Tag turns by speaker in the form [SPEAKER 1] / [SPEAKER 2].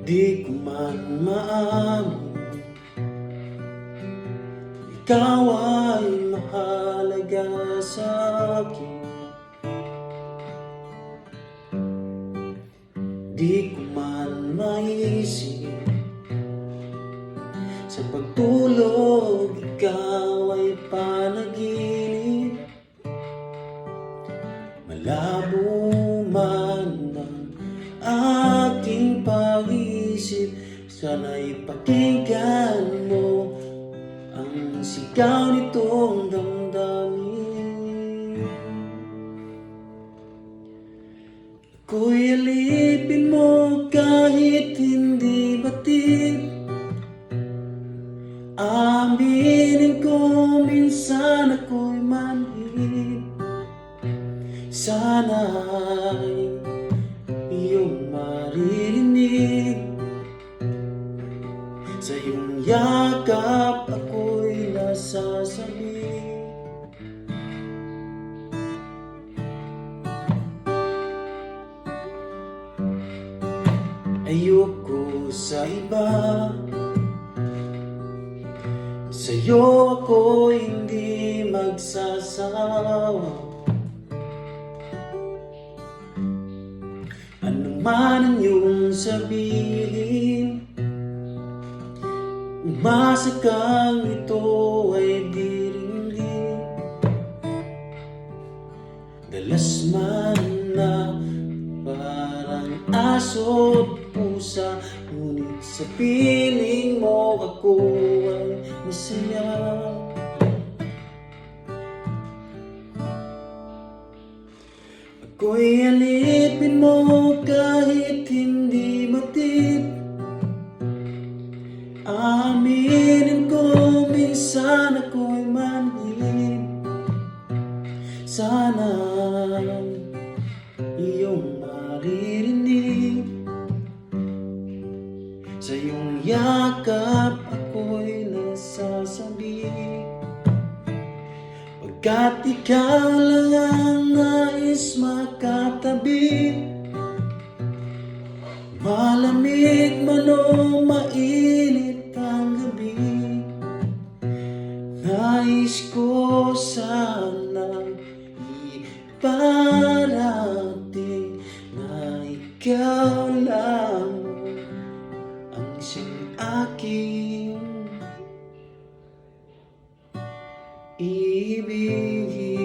[SPEAKER 1] Di ko man maamin ikaw ay mahalaga sa akin. Di ko man maisip sa pagtulog ikaw ay panaginip. Malabo man ang aking pag-isip, sana'y pakinggan mo ang sigaw nitong damdamin. Ako'y alipin mo kahit hindi batid. Aminin ko minsan ako'y manhid. Sana'y iyong maririnig. Sa iyong yakap ako'y nasasabi. Ayoko sa iba, sa'yo ako hindi magsasawa. Ano man ang iyong sabihin, umasa kang ito ay diringgin. Dalas man na parang aso't pusa, ngunit sa piling mo ako ay masaya. Ako'y alipin mo kahit hindi matid. Aminin ko minsan ako'y manhid. Sana iyong maririnig. Sa iyong yakap ako'y nasasabi. Pagkat ikaw lang ang nais makatabi. Malamig man o mainit ang gabi, nais ko sanang iparating na ikaw lang ang siyang aking ibigin.